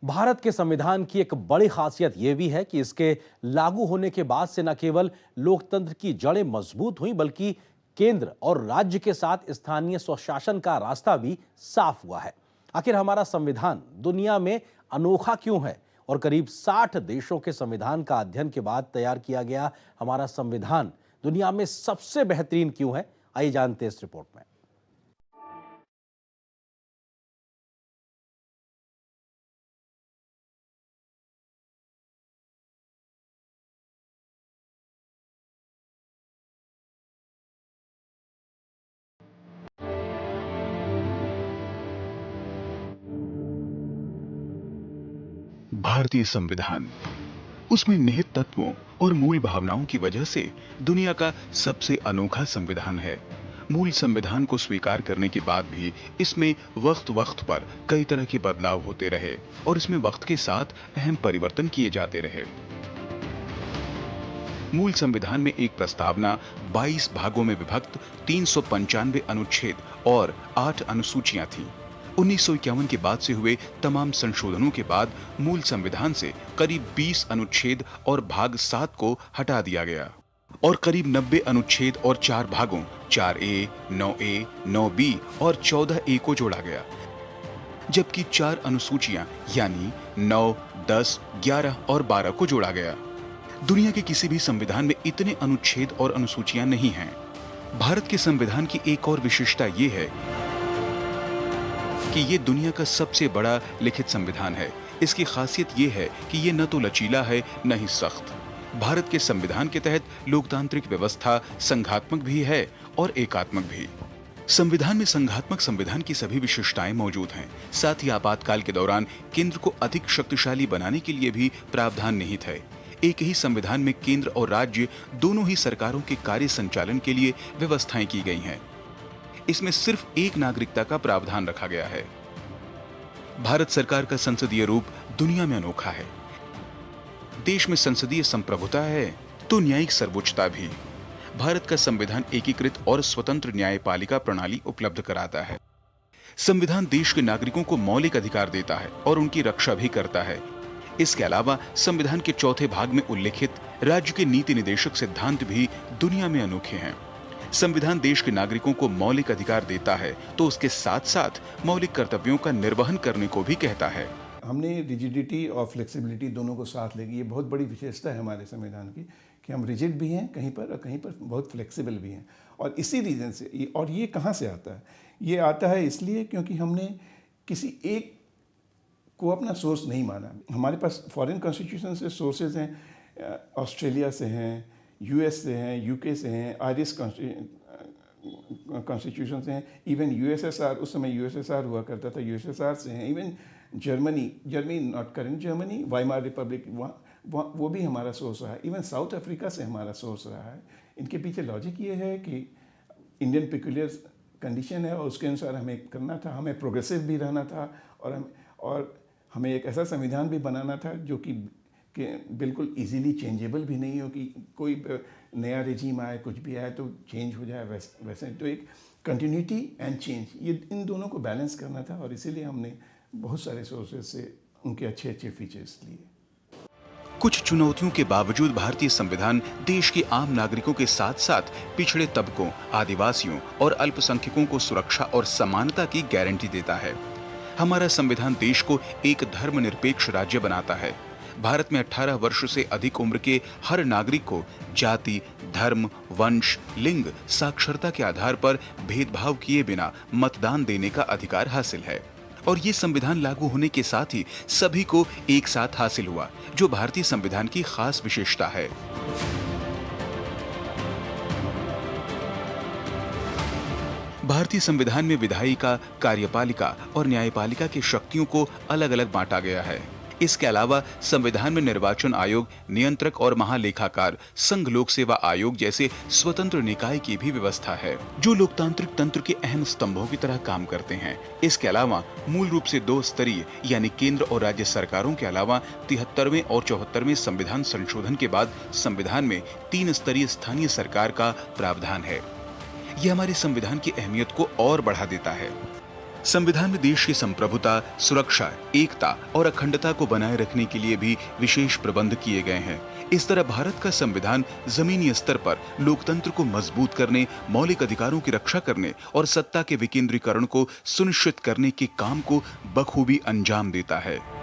भारत के संविधान की एक बड़ी खासियत यह भी है कि इसके लागू होने के बाद से न केवल लोकतंत्र की जड़ें मजबूत हुई बल्कि केंद्र और राज्य के साथ स्थानीय स्वशासन का रास्ता भी साफ हुआ है। आखिर हमारा संविधान दुनिया में अनोखा क्यों है और करीब 60 देशों के संविधान का अध्ययन के बाद तैयार किया गया हमारा संविधान दुनिया में सबसे बेहतरीन क्यों है, आइए जानते हैं इस रिपोर्ट में। भारतीय संविधान उसमें निहित तत्वों और मूल भावनाओं की वजह से दुनिया का सबसे अनोखा संविधान है। मूल संविधान को स्वीकार करने के बाद भी इसमें वक्त वक्त पर कई तरह के बदलाव होते रहे और इसमें वक्त के साथ अहम परिवर्तन किए जाते रहे। मूल संविधान में एक प्रस्तावना 22 भागों में विभक्त 395 अनुच्छेद और 8 अनुसूचियां थीं। 1951 के बाद से हुए तमाम संशोधनों के बाद मूल संविधान से करीब 20 अनुच्छेद और भाग 7 को हटा दिया गया और करीब 90 अनुच्छेद और 4 भागों 4A, 9A, 9B और 14A को जोड़ा गया, जबकि 4 अनुसूचियां यानी 9, 10, 11 और 12 को जोड़ा गया। दुनिया के किसी भी संविधान में इतने अनुच्छेद और अनुसूचियां नहीं हैं। भारत के संविधान की एक और विशेषता ये है कि ये दुनिया का सबसे बड़ा लिखित संविधान है। इसकी खासियत ये है कि ये न तो लचीला है न ही सख्त। भारत के संविधान के तहत लोकतांत्रिक व्यवस्था संघात्मक भी है और एकात्मक भी। संविधान में संघात्मक संविधान की सभी विशेषताएं मौजूद हैं। साथ ही आपातकाल के दौरान केंद्र को अधिक शक्तिशाली बनाने के लिए भी प्रावधान निहित है। एक ही संविधान में केंद्र और राज्य दोनों ही सरकारों के कार्य संचालन के लिए व्यवस्थाएं की गई हैं। इसमें सिर्फ एक नागरिकता का प्रावधान रखा गया है। भारत सरकार का संसदीय रूप दुनिया में अनोखा है। देश में संसदीय संप्रभुता है तो न्यायिक सर्वोच्चता भी। भारत का संविधान एकीकृत और स्वतंत्र न्यायपालिका प्रणाली उपलब्ध कराता है। संविधान देश के नागरिकों को मौलिक अधिकार देता है और उनकी रक्षा भी करता है। इसके अलावा संविधान के चौथे भाग में उल्लिखित राज्य के नीति निदेशक सिद्धांत भी दुनिया में अनोखे हैं। संविधान देश के नागरिकों को मौलिक अधिकार देता है तो उसके साथ साथ मौलिक कर्तव्यों का निर्वहन करने को भी कहता है। हमने रिजिडिटी और फ्लेक्सिबिलिटी दोनों को साथ लेगी। ये बहुत बड़ी विशेषता है हमारे संविधान की कि हम रिजिड भी हैं कहीं पर और कहीं पर बहुत फ्लेक्सिबल भी हैं। और इसी रीज़न से ये कहाँ से आता है? ये आता है इसलिए क्योंकि हमने किसी एक को अपना सोर्स नहीं माना। हमारे पास फॉरेन कॉन्स्टिट्यूशन से सोर्सेज हैं, ऑस्ट्रेलिया से हैं, यूएस से हैं, यूके से हैं, आयरिश कॉन्स्टिट्यूशन से हैं, इवन यूएसएसआर, उस समय यूएसएसआर हुआ करता था, यूएसएसआर से हैं, even Germany not current Germany, Weimar Republic, वो भी हमारा सोर्स रहा है। इवन साउथ अफ्रीका से हमारा सोर्स रहा है। इनके पीछे लॉजिक ये है कि इंडियन पिकुलियर कंडीशन है और उसके अनुसार हमें करना था। हमें प्रोग्रेसिव भी रहना था और हमें एक ऐसा संविधान भी बनाना था जो कि बिल्कुल इजीली चेंजेबल भी नहीं हो कि कोई नया रेजीम आए, कुछ भी आए तो चेंज हो जाए वैसे। तो एक कंटिन्यूटी एंड चेंज, ये इन दोनों को बैलेंस करना था और इसीलिए हमने बहुत सारे सोर्सेज से उनके अच्छे अच्छे फीचर्स लिए। कुछ चुनौतियों के बावजूद भारतीय संविधान देश के आम नागरिकों के साथ साथ पिछड़े तबकों, आदिवासियों और अल्पसंख्यकों को सुरक्षा और समानता की गारंटी देता है। हमारा संविधान देश को एक धर्मनिरपेक्ष राज्य बनाता है। भारत में 18 वर्ष से अधिक उम्र के हर नागरिक को जाति, धर्म, वंश, लिंग, साक्षरता के आधार पर भेदभाव किए बिना मतदान देने का अधिकार हासिल है और ये संविधान लागू होने के साथ ही सभी को एक साथ हासिल हुआ, जो भारतीय संविधान की खास विशेषता है। भारतीय संविधान में विधायिका, कार्यपालिका और न्यायपालिका की शक्तियों को अलग-अलग बांटा गया है। इसके अलावा संविधान में निर्वाचन आयोग, नियंत्रक और महालेखाकार, संघ लोक सेवा आयोग जैसे स्वतंत्र निकाय की भी व्यवस्था है, जो लोकतांत्रिक तंत्र के अहम स्तंभों की तरह काम करते हैं। इसके अलावा मूल रूप से 2 स्तरीय यानी केंद्र और राज्य सरकारों के अलावा 73वें और 74वें संविधान संशोधन के बाद संविधान में 3 स्तरीय स्थानीय सरकार का प्रावधान है। यह हमारे संविधान की अहमियत को और बढ़ा देता है। संविधान में देश की संप्रभुता, सुरक्षा, एकता और अखंडता को बनाए रखने के लिए भी विशेष प्रबंध किए गए हैं। इस तरह भारत का संविधान जमीनी स्तर पर लोकतंत्र को मजबूत करने, मौलिक अधिकारों की रक्षा करने और सत्ता के विकेंद्रीकरण को सुनिश्चित करने के काम को बखूबी अंजाम देता है।